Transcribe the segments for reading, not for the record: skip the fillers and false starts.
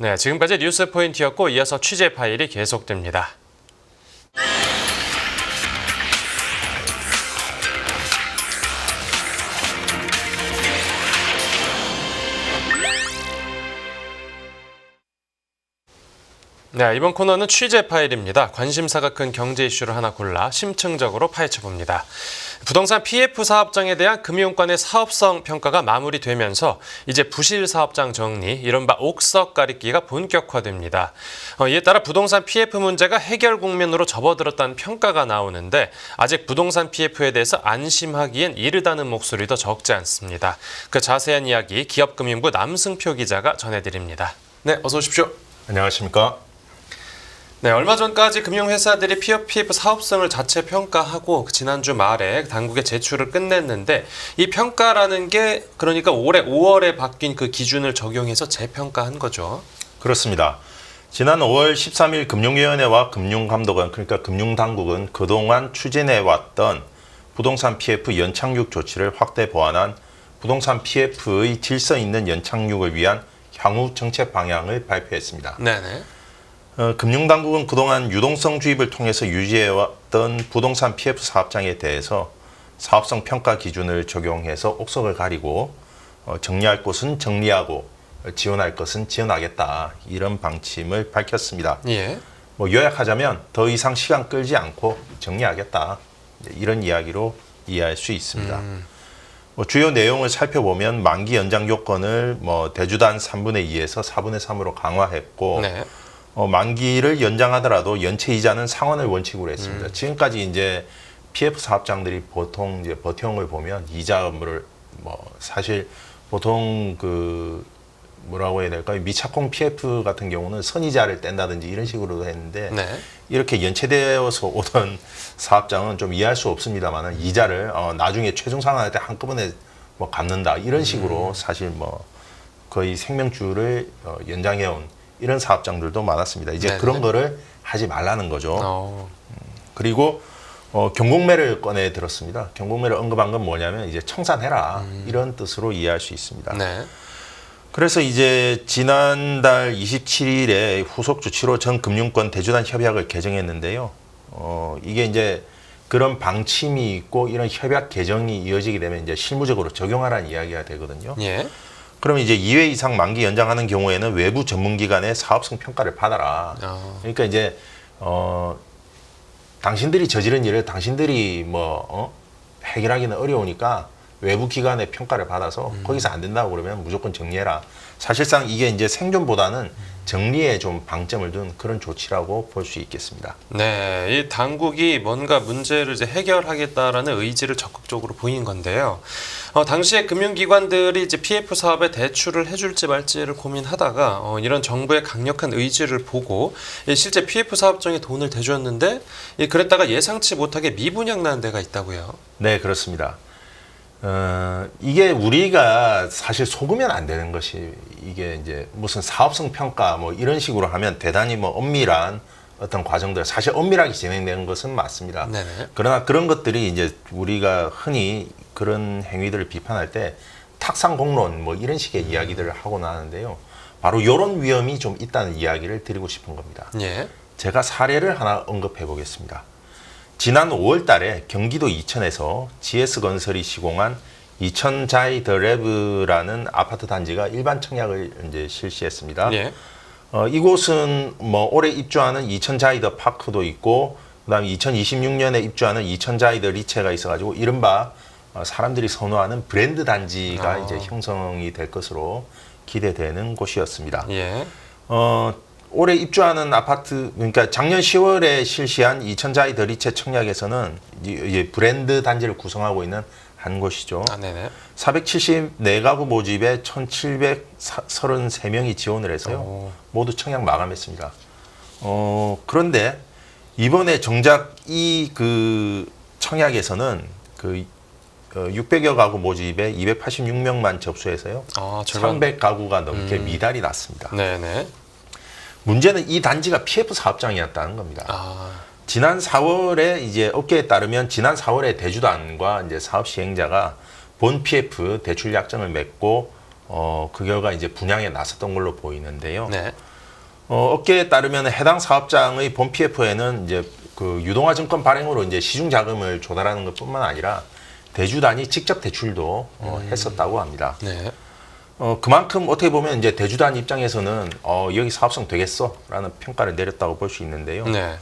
네, 지금까지 뉴스 포인트였고 이어서 취재 파일이 계속됩니다. 네, 이번 코너는 취재 파일입니다. 관심사가 큰 경제 이슈를 하나 골라 심층적으로 파헤쳐봅니다. 부동산 PF 사업장에 대한 금융권의 사업성 평가가 마무리되면서 이제 부실 사업장 정리, 이른바 옥석 가리기가 본격화됩니다. 이에 따라 부동산 PF 문제가 해결 국면으로 접어들었다는 평가가 나오는데 아직 부동산 PF에 대해서 안심하기엔 이르다는 목소리도 적지 않습니다. 그 자세한 이야기 기업금융부 남승표 기자가 전해드립니다. 네, 어서 오십시오. 안녕하십니까? 네, 얼마 전까지 금융회사들이 PF 사업성을 자체 평가하고 지난주 말에 당국에 제출을 끝냈는데 이 평가라는 게 그러니까 올해 5월에 바뀐 그 기준을 적용해서 재평가한 거죠. 그렇습니다. 지난 5월 13일 금융위원회와 금융감독원, 그러니까 금융당국은 그동안 추진해왔던 부동산 PF 연착륙 조치를 확대 보완한 부동산 PF의 질서 있는 연착륙을 위한 향후 정책 방향을 발표했습니다. 네네. 금융당국은 그동안 유동성 주입을 통해서 유지해왔던 부동산 PF 사업장에 대해서 사업성 평가 기준을 적용해서 옥석을 가리고 정리할 곳은 정리하고 지원할 것은 지원하겠다, 이런 방침을 밝혔습니다. 예. 요약하자면 더 이상 시간 끌지 않고 정리하겠다, 이런 이야기로 이해할 수 있습니다. 주요 내용을 살펴보면 만기 연장 요건을 대주단 3분의 2에서 4분의 3으로 강화했고, 네. 만기를 연장하더라도 연체 이자는 상환을 원칙으로 했습니다. 지금까지 이제 PF 사업장들이 보통 이제 버티형을 보면 이자를 사실 보통 뭐라고 해야 될까요? 미착공 PF 같은 경우는 선이자를 뗀다든지 이런 식으로 했는데, 네. 이렇게 연체되어서 오던 사업장은 좀 이해할 수 없습니다만은 이자를 나중에 최종 상환할 때 한꺼번에 갚는다, 이런 식으로 사실 거의 생명줄을 연장해온 이런 사업장들도 많았습니다. 이제 네네. 그런 거를 하지 말라는 거죠. 어. 그리고 경공매를 꺼내 들었습니다. 경공매를 언급한 건 뭐냐면 이제 청산해라, 이런 뜻으로 이해할 수 있습니다. 네. 그래서 이제 지난달 27일에 후속 조치로 전 금융권 대주단 협약을 개정했는데요. 이게 이제 그런 방침이 있고 이런 협약 개정이 이어지게 되면 이제 실무적으로 적용하라는 이야기가 되거든요. 예. 그러면 이제 2회 이상 만기 연장하는 경우에는 외부 전문기관의 사업성 평가를 받아라. 그러니까 이제 당신들이 저지른 일을 당신들이 해결하기는 어려우니까 외부 기관의 평가를 받아서 거기서 안 된다고 그러면 무조건 정리해라. 사실상 이게 이제 생존보다는 정리에 좀 방점을 둔 그런 조치라고 볼 수 있겠습니다. 네, 이 당국이 뭔가 문제를 이제 해결하겠다라는 의지를 적극적으로 보인 건데요. 당시에 금융기관들이 이제 PF 사업에 대출을 해줄지 말지를 고민하다가 이런 정부의 강력한 의지를 보고 실제 PF 사업장에 돈을 대줬는데 그랬다가 예상치 못하게 미분양 난 데가 있다고요. 네, 그렇습니다. 이게 우리가 사실 속으면 안 되는 것이, 이게 이제 무슨 사업성 평가 이런 식으로 하면 대단히 엄밀한 어떤 과정들, 사실 엄밀하게 진행되는 것은 맞습니다. 네네. 그러나 그런 것들이 이제 우리가 흔히 그런 행위들을 비판할 때 탁상공론 이런 식의 이야기들을 하곤 하는데요. 바로 이런 위험이 좀 있다는 이야기를 드리고 싶은 겁니다. 예. 제가 사례를 하나 언급해 보겠습니다. 지난 5월 달에 경기도 이천에서 GS건설이 시공한 이천자이 더 레브라는 아파트 단지가 일반 청약을 이제 실시했습니다. 예. 이곳은 올해 입주하는 이천자이더 파크도 있고, 그다음에 2026년에 입주하는 이천자이더 리체가 있어가지고 이른바 사람들이 선호하는 브랜드 단지가 이제 형성이 될 것으로 기대되는 곳이었습니다. 예. 올해 입주하는 아파트, 그러니까 작년 10월에 실시한 이천자이더 리체 청약에서는 이제 브랜드 단지를 구성하고 있는 한 곳이죠. 네네. 474가구 모집에 1,733명이 지원을 해서요. 모두 청약 마감했습니다. 그런데 이번에 정작 이 청약에서는 600여 가구 모집에 286명만 접수해서요. 300가구가 넘게 미달이 났습니다. 네네. 문제는 이 단지가 PF 사업장이었다는 겁니다. 지난 4월에 이제 업계에 따르면 지난 4월에 대주단과 이제 사업 시행자가 본 PF 대출 약정을 맺고 그 결과 이제 분양에 나섰던 걸로 보이는데요. 네. 업계에 따르면 해당 사업장의 본 PF에는 이제 그 유동화 증권 발행으로 이제 시중 자금을 조달하는 것뿐만 아니라 대주 단위 직접 대출도 했었다고 합니다. 네. 그만큼 어떻게 보면 이제 대주단 입장에서는 여기 사업성 되겠어라는 평가를 내렸다고 볼 수 있는데요. 네.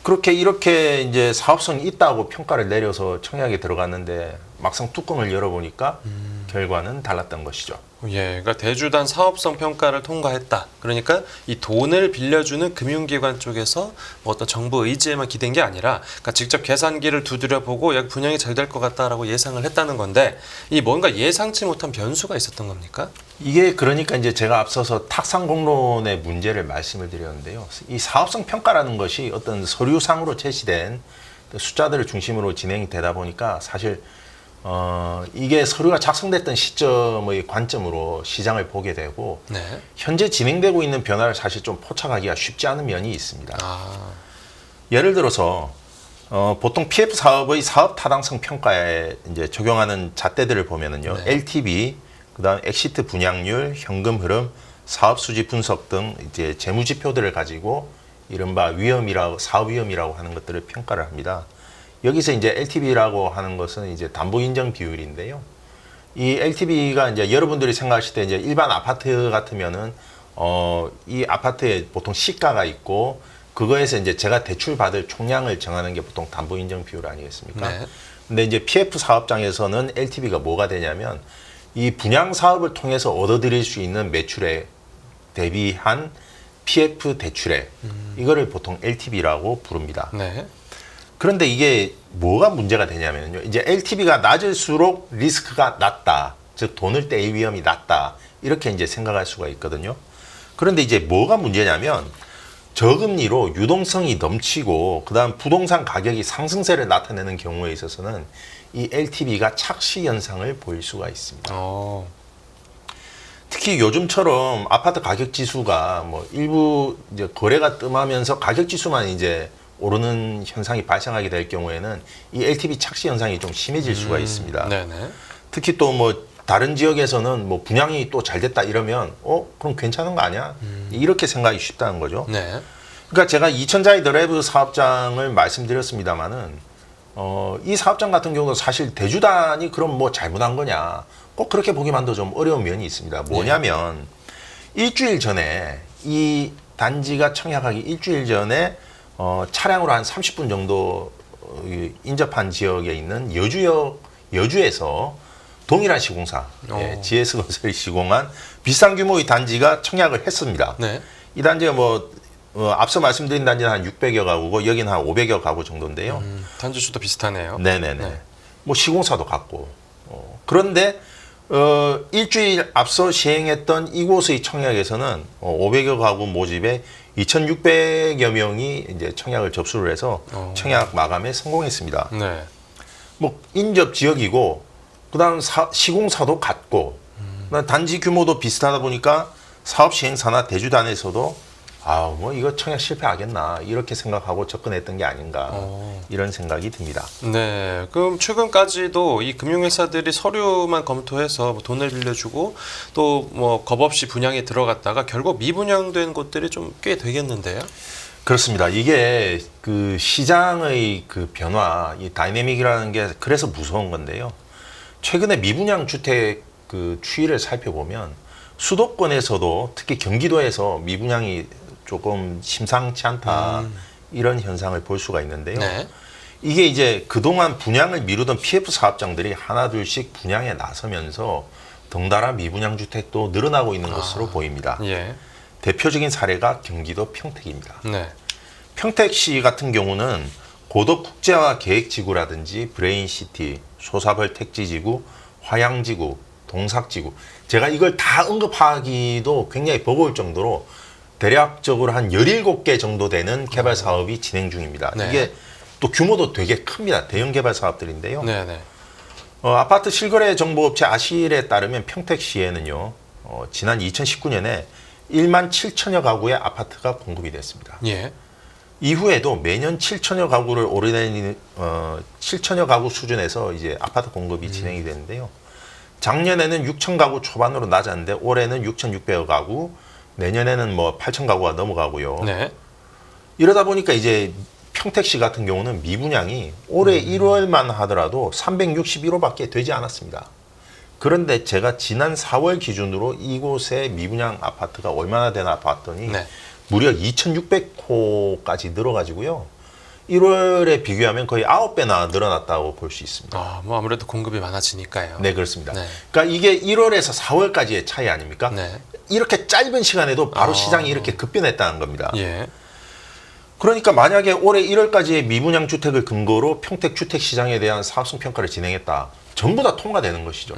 그렇게 이렇게 이제 사업성이 있다고 평가를 내려서 청약에 들어갔는데 막상 뚜껑을 열어보니까 결과는 달랐던 것이죠. 예, 그러니까 대주단 사업성 평가를 통과했다. 그러니까 이 돈을 빌려주는 금융기관 쪽에서 뭐 어떤 정부 의지에만 기댄 게 아니라, 그러니까 직접 계산기를 두드려 보고 여기 분양이 잘 될 것 같다라고 예상을 했다는 건데, 이 뭔가 예상치 못한 변수가 있었던 겁니까? 이게 그러니까 이제 제가 앞서서 탁상공론의 문제를 말씀을 드렸는데요. 이 사업성 평가라는 것이 어떤 서류상으로 제시된 숫자들을 중심으로 진행이 되다 보니까 사실 이게 서류가 작성됐던 시점의 관점으로 시장을 보게 되고 네. 현재 진행되고 있는 변화를 사실 좀 포착하기가 쉽지 않은 면이 있습니다. 아, 예를 들어서 보통 PF 사업의 사업 타당성 평가에 이제 적용하는 잣대들을 보면은요, 네. LTV, 그다음 엑시트 분양률, 현금 흐름, 사업 수지 분석 등 이제 재무 지표들을 가지고 이른바 위험이라고 사업 위험이라고 하는 것들을 평가를 합니다. 여기서 이제 LTV라고 하는 것은 이제 담보 인정 비율인데요. 이 LTV가 이제 여러분들이 생각하실 때 이제 일반 아파트 같으면은 이 아파트에 보통 시가가 있고 그거에서 이제 제가 대출 받을 총량을 정하는 게 보통 담보 인정 비율 아니겠습니까? 네. 근데 이제 PF 사업장에서는 LTV가 뭐가 되냐면 이 분양 사업을 통해서 얻어들일 수 있는 매출에 대비한 PF 대출액 이거를 보통 LTV라고 부릅니다. 네. 그런데 이게 뭐가 문제가 되냐면요. 이제 LTV가 낮을수록 리스크가 낮다. 즉 돈을 떼일 위험이 낮다. 이렇게 이제 생각할 수가 있거든요. 그런데 이제 뭐가 문제냐면 저금리로 유동성이 넘치고 그다음 부동산 가격이 상승세를 나타내는 경우에 있어서는 이 LTV가 착시 현상을 보일 수가 있습니다. 특히 요즘처럼 아파트 가격 지수가 뭐 일부 이제 거래가 뜸하면서 가격 지수만 이제 오르는 현상이 발생하게 될 경우에는 이 LTV 착시 현상이 좀 심해질 수가 있습니다. 네네. 특히 또 뭐 다른 지역에서는 뭐 분양이 또 잘 됐다 이러면 그럼 괜찮은 거 아니야? 이렇게 생각이 쉽다는 거죠. 네. 그러니까 제가 이천자이 드라이브 사업장을 말씀드렸습니다마는 이 사업장 같은 경우는 사실 대주단이 그럼 뭐 잘못한 거냐? 꼭 그렇게 보기만도 좀 어려운 면이 있습니다. 뭐냐면 일주일 전에 이 단지가 청약하기 일주일 전에 차량으로 한 30분 정도 인접한 지역에 있는 여주에서 동일한 시공사, GS건설이 시공한 비슷한 규모의 단지가 청약을 했습니다. 네. 이 단지가 뭐 앞서 말씀드린 단지는 한 600여 가구고 여기는 한 500여 가구 정도인데요. 단지 수도 비슷하네요. 네네네. 네. 뭐 시공사도 같고. 그런데 일주일 앞서 시행했던 이곳의 청약에서는 500여 가구 모집에 2,600여 명이 이제 청약을 접수를 해서 청약 마감에 성공했습니다. 네. 뭐 인접 지역이고 그다음 시공사도 같고 그다음 단지 규모도 비슷하다 보니까 사업 시행사나 대주단에서도 뭐 이거 청약 실패하겠나 이렇게 생각하고 접근했던 게 아닌가 이런 생각이 듭니다. 네, 그럼 최근까지도 이 금융회사들이 서류만 검토해서 뭐 돈을 빌려주고 또 뭐 겁 없이 분양에 들어갔다가 결국 미분양된 곳들이 좀 꽤 되겠는데요. 그렇습니다. 이게 그 시장의 그 변화, 이 다이내믹이라는 게 그래서 무서운 건데요. 최근에 미분양 주택 그 추이를 살펴보면 수도권에서도 특히 경기도에서 미분양이 조금 심상치 않다 이런 현상을 볼 수가 있는데요. 네. 이게 이제 그동안 분양을 미루던 PF 사업장들이 하나둘씩 분양에 나서면서 덩달아 미분양 주택도 늘어나고 있는 것으로 보입니다. 예. 대표적인 사례가 경기도 평택입니다. 네. 평택시 같은 경우는 고덕 국제화 계획지구라든지 브레인시티, 소사벌 택지지구, 화양지구, 동삭지구 제가 이걸 다 언급하기도 굉장히 버거울 정도로 대략적으로 한 17개 정도 되는 개발 사업이 진행 중입니다. 네. 이게 또 규모도 되게 큽니다. 대형 개발 사업들인데요. 네네. 아파트 실거래 정보업체 아실에 따르면 평택시에는요, 지난 2019년에 1만 7천여 가구의 아파트가 공급이 됐습니다. 예. 이후에도 매년 7천여 가구를 오르내리는 7천여 가구 수준에서 이제 아파트 공급이 진행이 되는데요. 작년에는 6천 가구 초반으로 낮았는데 올해는 6,600여 가구, 내년에는 뭐 8천 가구가 넘어가고요. 네. 이러다 보니까 이제 평택시 같은 경우는 미분양이 올해 1월만 하더라도 361호밖에 되지 않았습니다. 그런데 제가 지난 4월 기준으로 이곳의 미분양 아파트가 얼마나 되나 봤더니 네. 무려 2,600호까지 늘어가지고요. 1월에 비교하면 거의 9배나 늘어났다고 볼 수 있습니다. 뭐 아무래도 공급이 많아지니까요. 네, 그렇습니다. 네. 그러니까 이게 1월에서 4월까지의 차이 아닙니까? 네. 이렇게 짧은 시간에도 바로 시장이 이렇게 급변했다는 겁니다. 예. 그러니까 만약에 올해 1월까지의 미분양 주택을 근거로 평택 주택 시장에 대한 사업성 평가를 진행했다. 전부 다 통과되는 것이죠.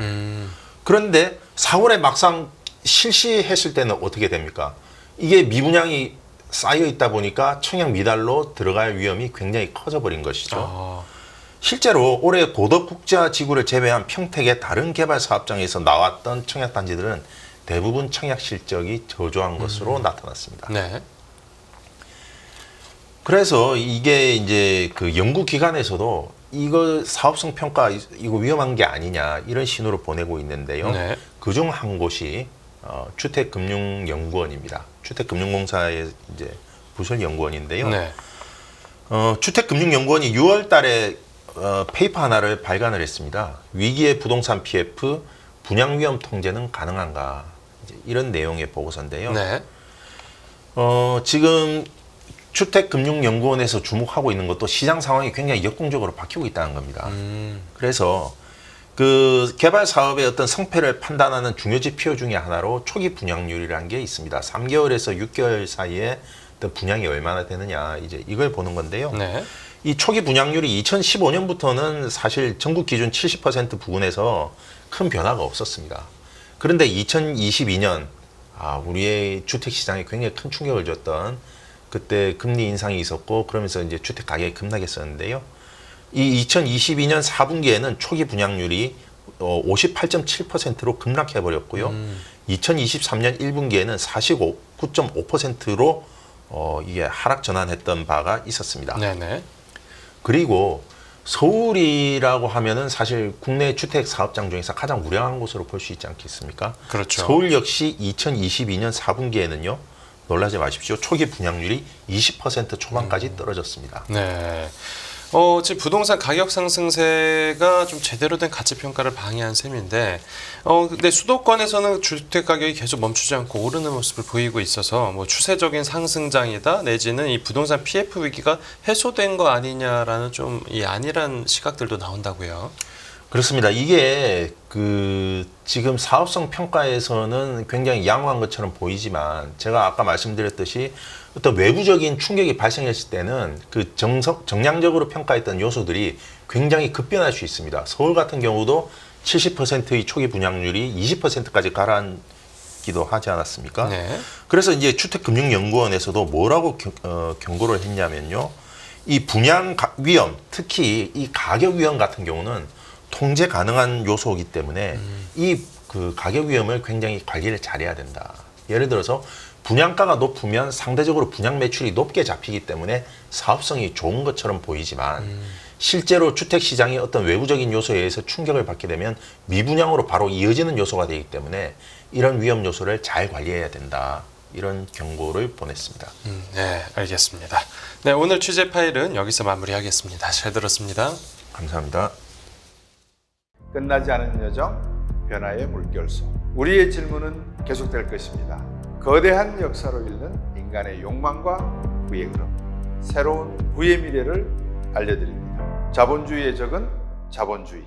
그런데 4월에 막상 실시했을 때는 어떻게 됩니까? 이게 미분양이 쌓여 있다 보니까 청약 미달로 들어갈 위험이 굉장히 커져버린 것이죠. 실제로 올해 고덕국제지구를 제외한 평택의 다른 개발 사업장에서 나왔던 청약 단지들은 대부분 청약 실적이 저조한 것으로 나타났습니다. 네. 그래서 이게 이제 그 연구기관에서도 이거 사업성 평가 이거 위험한 게 아니냐 이런 신호를 보내고 있는데요. 네. 그중 한 곳이 주택금융연구원입니다. 주택금융공사의 이제 부설 연구원인데요. 네. 주택금융연구원이 6월달에 페이퍼 하나를 발간을 했습니다. 위기의 부동산 PF 분양 위험 통제는 가능한가 이제 이런 내용의 보고서인데요. 네. 지금 주택금융연구원에서 주목하고 있는 것도 시장 상황이 굉장히 역동적으로 바뀌고 있다는 겁니다. 그래서 그 개발 사업의 어떤 성패를 판단하는 중요 지표 중에 하나로 초기 분양률이라는 게 있습니다. 3개월에서 6개월 사이에 어떤 분양이 얼마나 되느냐 이제 이걸 보는 건데요. 네. 이 초기 분양률이 2015년부터는 사실 전국 기준 70% 부근에서 큰 변화가 없었습니다. 그런데 2022년 우리의 주택 시장에 굉장히 큰 충격을 줬던 그때 금리 인상이 있었고 그러면서 이제 주택 가격이 급락했었는데요. 이 2022년 4분기에는 초기 분양률이 58.7%로 급락해 버렸고요. 2023년 1분기에는 49.5%로 이게 하락 전환했던 바가 있었습니다. 네네. 그리고 서울이라고 하면은 사실 국내 주택 사업장 중에서 가장 우량한 곳으로 볼 수 있지 않겠습니까? 그렇죠. 서울 역시 2022년 4분기에는요. 놀라지 마십시오. 초기 분양률이 20% 초반까지 떨어졌습니다. 네. 지금 부동산 가격 상승세가 좀 제대로 된 가치 평가를 방해한 셈인데, 근데 수도권에서는 주택 가격이 계속 멈추지 않고 오르는 모습을 보이고 있어서 뭐 추세적인 상승장이다 내지는 이 부동산 PF 위기가 해소된 거 아니냐라는 좀 이 아니란 시각들도 나온다고요. 그렇습니다. 이게 지금 사업성 평가에서는 굉장히 양호한 것처럼 보이지만 제가 아까 말씀드렸듯이 어떤 외부적인 충격이 발생했을 때는 그 정량적으로 평가했던 요소들이 굉장히 급변할 수 있습니다. 서울 같은 경우도 70%의 초기 분양률이 20%까지 가라앉기도 하지 않았습니까? 네. 그래서 이제 주택금융연구원에서도 뭐라고 경고를 했냐면요. 이 분양 위험, 특히 이 가격 위험 같은 경우는 통제 가능한 요소이기 때문에 이 그 가격 위험을 굉장히 관리를 잘해야 된다. 예를 들어서 분양가가 높으면 상대적으로 분양 매출이 높게 잡히기 때문에 사업성이 좋은 것처럼 보이지만 실제로 주택 시장이 어떤 외부적인 요소에 의해서 충격을 받게 되면 미분양으로 바로 이어지는 요소가 되기 때문에 이런 위험 요소를 잘 관리해야 된다. 이런 경고를 보냈습니다. 네, 알겠습니다. 네, 오늘 취재 파일은 여기서 마무리하겠습니다. 잘 들었습니다. 감사합니다. 끝나지 않은 여정, 변화의 물결소. 우리의 질문은 계속될 것입니다. 거대한 역사로 읽는 인간의 욕망과 부의 흐름. 새로운 부의 미래를 알려드립니다. 자본주의의 적은 자본주의.